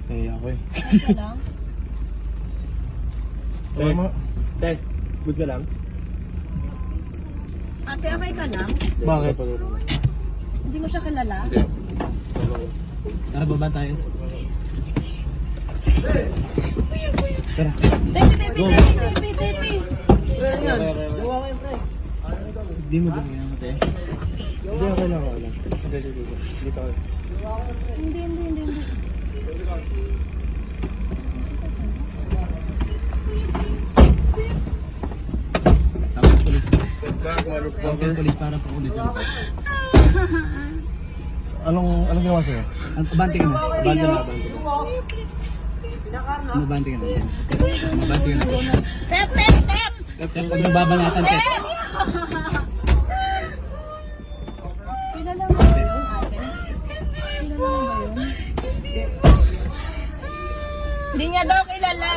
Kaya ako eh. Ito lang. Te, good ka lang? Ate, okay ka lang? Bakit? Hindi mo siya kilala? Tara, baba tayo. Tara. Tepi. Hindi mo dami yan, te. Hindi, okay lang. Dito ako. Hindi. Tapos pulis. Tapos pulis para pa ulit. Anong ginawa sa'yo? Abante ka na. Abante ka na. Tep! Huwag nababalatan, te. Kilala mo ba yun, ate? Kilala mo ba yun? Hindi niya daw kilala.